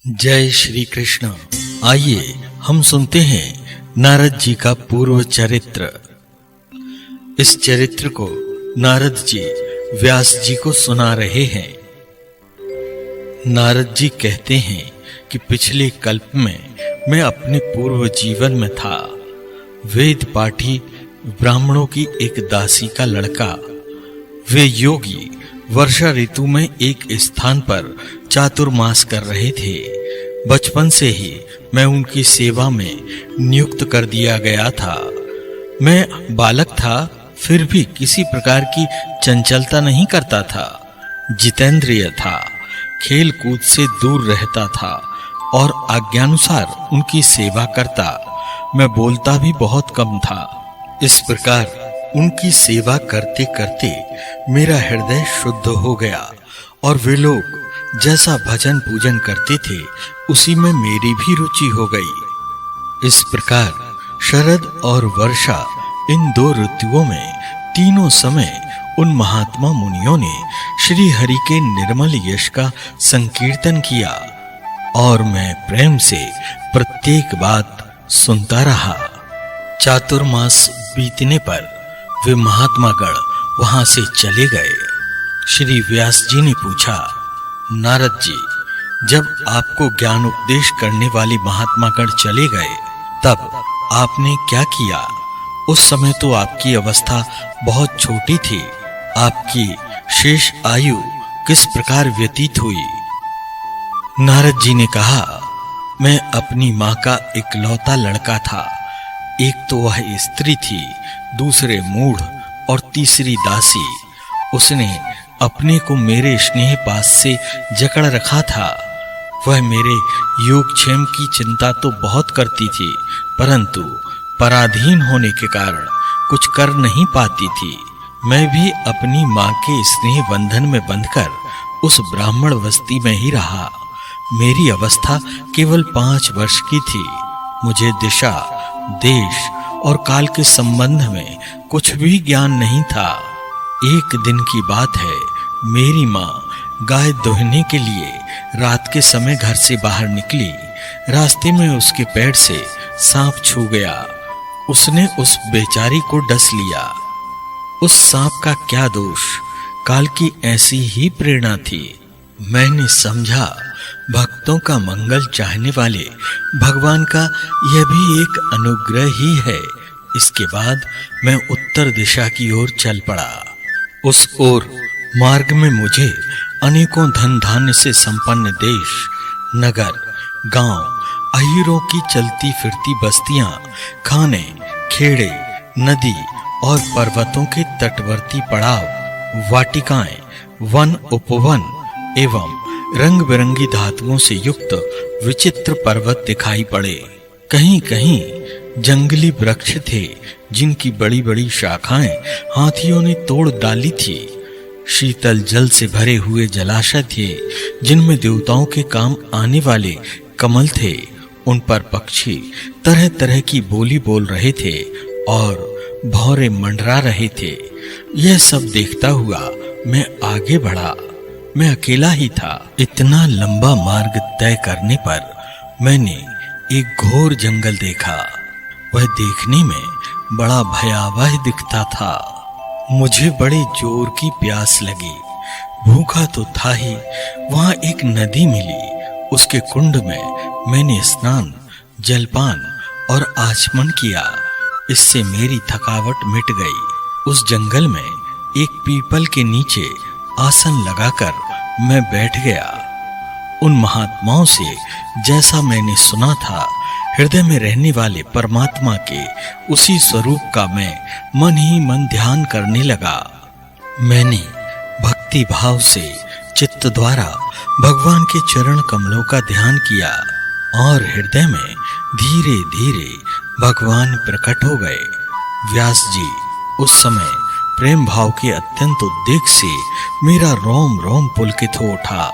जय श्री कृष्ण। आइए हम सुनते हैं नारद जी का पूर्व चरित्र। इस चरित्र को नारद जी व्यास जी को सुना रहे हैं। नारद जी कहते हैं कि पिछले कल्प में मैं अपने पूर्व जीवन में था। वेद पाठी ब्राह्मणों की एक दासी का लड़का। वे योगी वर्षा ऋतु में एक स्थान पर चातुर्मास कर रहे थे। बचपन से ही मैं उनकी सेवा में नियुक्त कर दिया गया था। मैं बालक था, फिर भी किसी प्रकार की चंचलता नहीं करता था। जितेंद्रिय था, खेल कूद से दूर रहता था और आज्ञानुसार उनकी सेवा करता। मैं बोलता भी बहुत कम था। इस प्रकार उनकी सेवा करते करते मेरा हृदय शुद्ध हो गया और वे लोग जैसा भजन पूजन करते थे उसी में मेरी भी रुचि हो गई। इस प्रकार शरद और वर्षा इन दो ऋतुओं में तीनों समय उन महात्मा मुनियों ने श्री हरि के निर्मल यश का संकीर्तन किया और मैं प्रेम से प्रत्येक बात सुनता रहा। चातुर्मास बीतने पर वे महात्मागण वहां से चले गए। श्री व्यास जी ने पूछा, नारद जी, जब आपको ज्ञान उपदेश करने वाली महात्मागण चले गए तब आपने क्या किया? उस समय तो आपकी अवस्था बहुत छोटी थी। आपकी शेष आयु किस प्रकार व्यतीत हुई? नारद जी ने कहा, मैं अपनी माँ का इकलौता लड़का था। एक तो वह स्त्री थी, दूसरे मूढ़ और तीसरी दासी। उसने अपने को मेरे स्नेह पास से जकड़ रखा था। वह मेरे योगक्षेम की चिंता तो बहुत करती थी, परंतु पराधीन होने के कारण कुछ कर नहीं पाती थी। मैं भी अपनी माँ के स्नेह बंधन में बंधकर उस ब्राह्मण बस्ती में ही रहा। मेरी अवस्था केवल 5 वर्ष की थी। मुझे दिशा, देश और काल के संबंध में कुछ भी ज्ञान नहीं था। एक दिन की बात है, मेरी माँ गाय दोहने के लिए रात के समय घर से बाहर निकली। रास्ते में उसके पैर से सांप छू गया। उसने उस बेचारी को डस लिया। उस सांप का क्या दोष, काल की ऐसी ही प्रेरणा थी। मैंने समझा भक्तों का मंगल चाहने वाले भगवान का यह भी एक अनुग्रह ही है। इसके बाद मैं उत्तर दिशा की ओर चल पड़ा। उस ओर मार्ग में मुझे अनेकों धन धान्य से संपन्न देश, नगर, गांव, अहीरों की चलती फिरती बस्तियां, खाने, खेड़े, नदी और पर्वतों के तटवर्ती पड़ाव, वाटिकाएं, वन उपवन एवं रंग बिरंगी धातुओं से युक्त विचित्र पर्वत दिखाई पड़े। कहीं कहीं जंगली वृक्ष थे जिनकी बड़ी बड़ी शाखाएं हाथियों ने तोड़ डाली थी। शीतल जल से भरे हुए जलाशय थे जिनमें देवताओं के काम आने वाले कमल थे। उन पर पक्षी तरह तरह की बोली बोल रहे थे और भौरे मंडरा रहे थे। यह सब देखता हुआ मैं आगे बढ़ा। मैं अकेला ही था। इतना लंबा मार्ग तय करने पर मैंने एक घोर जंगल देखा। वह देखने में बड़ा भयावह दिखता था। मुझे बड़े जोर की प्यास लगी। भूखा तो था ही, वहां एक नदी मिली। उसके कुंड में मैंने स्नान, जलपान और आचमन किया। इससे मेरी थकावट मिट गई। उस जंगल में एक पीपल के नीचे आसन लगाकर मैं बैठ गया। उन महात्माओं से जैसा मैंने सुना था, हृदय में रहने वाले परमात्मा के उसी स्वरूप का मैं मन ही मन ध्यान करने लगा। मैंने भक्ति भाव से चित्त द्वारा भगवान के चरण कमलों का ध्यान किया और हृदय में धीरे धीरे भगवान प्रकट हो गए। व्यास जी उस समय प्रेम भाव के अत्यंत उद्वेग से मेरा रोम रोम पुलकित हो उठा।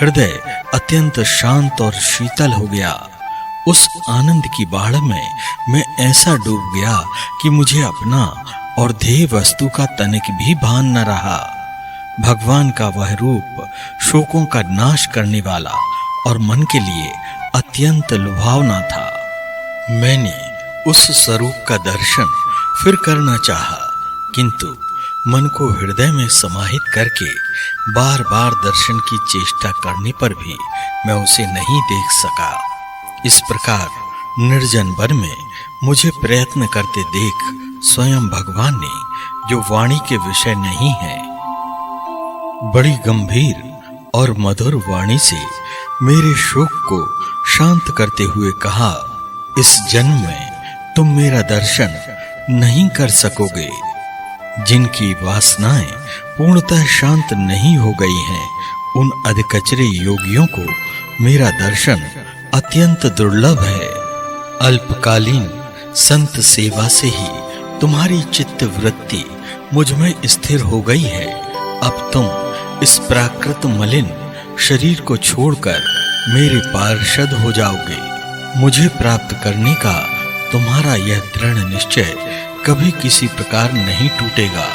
हृदय अत्यंत शांत और शीतल हो गया। उस आनंद की बाढ़ में मैं ऐसा डूब गया कि मुझे अपना और ध्येय वस्तु का तनिक भी भान न रहा। भगवान का वह रूप शोकों का नाश करने वाला और मन के लिए अत्यंत लुभावना था। मैंने उस स्वरूप का दर्शन फिर करना चाहा, किंतु मन को हृदय में समाहित करके बार-बार दर्शन की चेष्टा करने पर भी मैं उसे नहीं देख सका। इस प्रकार निर्जन वन में मुझे प्रयत्न करते देख स्वयं भगवान ने, जो वाणी के विषय नहीं है, बड़ी गंभीर और मधुर वाणी से मेरे शोक को शांत करते हुए कहा, इस जन्म में तुम मेरा दर्शन नहीं कर सकोगे। जिनकी वासनाएं पूर्णतः शांत नहीं हो गई हैं, उन अधकचरे योगियों को मेरा दर्शन अत्यंत दुर्लभ है। अल्पकालीन संत सेवा से ही तुम्हारी चित्त वृत्ति मुझ में स्थिर हो गई है। अब तुम इस प्राकृत मलिन शरीर को छोड़कर मेरे पार्षद हो जाओगे। मुझे प्राप्त करने का तुम्हारा यह दृढ़ निश्चय कभी किसी प्रकार नहीं टूटेगा।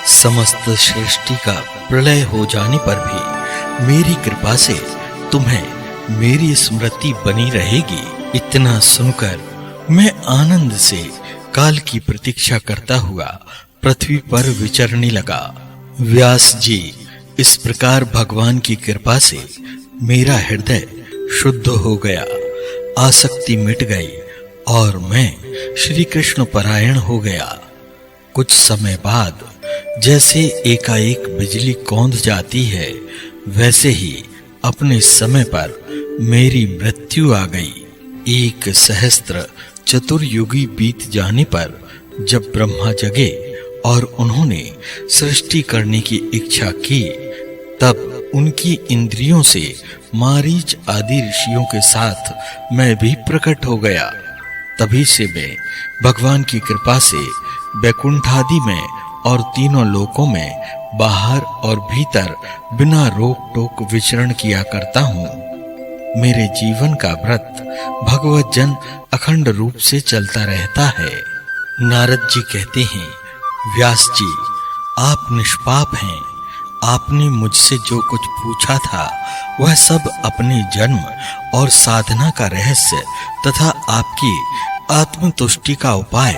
समस्त सृष्टि का प्रलय हो जाने पर भी मेरी कृपा से तुम्हें मेरी स्मृति बनी रहेगी। इतना सुनकर मैं आनंद से काल की प्रतीक्षा करता हुआ पृथ्वी पर विचरने लगा। व्यास जी, इस प्रकार भगवान की कृपा से मेरा हृदय शुद्ध हो गया, आसक्ति मिट गई और मैं श्री कृष्ण परायण हो गया। कुछ समय बाद जैसे एकाएक बिजली कौंध जाती है, वैसे ही अपने समय पर मेरी मृत्यु आ गई। 1 चतुर्युगी बीत जाने पर जब ब्रह्मा जगे और उन्होंने सृष्टि करने की इच्छा की, तब उनकी इंद्रियों से मारीच आदि ऋषियों के साथ मैं भी प्रकट हो गया। तभी से मैं भगवान की कृपा से वैकुंठादि में और तीनों लोकों में बाहर और भीतर बिना रोक टोक विचरण किया करता हूँ। मेरे जीवन का व्रत भगवत जन अखंड रूप से चलता रहता है। नारद जी कहते हैं, व्यास जी, आप निष्पाप हैं। आपने मुझसे जो कुछ पूछा था वह सब अपने जन्म और साधना का रहस्य तथा आपकी आत्मतुष्टि का उपाय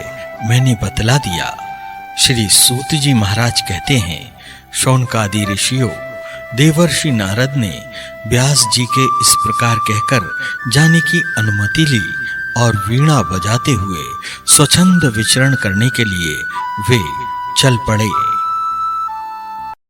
मैंने बतला दिया। श्री सूत जी महाराज कहते हैं, शौनकादि ऋषियों, देवर्षि नारद ने व्यास जी के इस प्रकार कहकर जाने की अनुमति ली और वीणा बजाते हुए स्वच्छंद विचरण करने के लिए वे चल पड़े।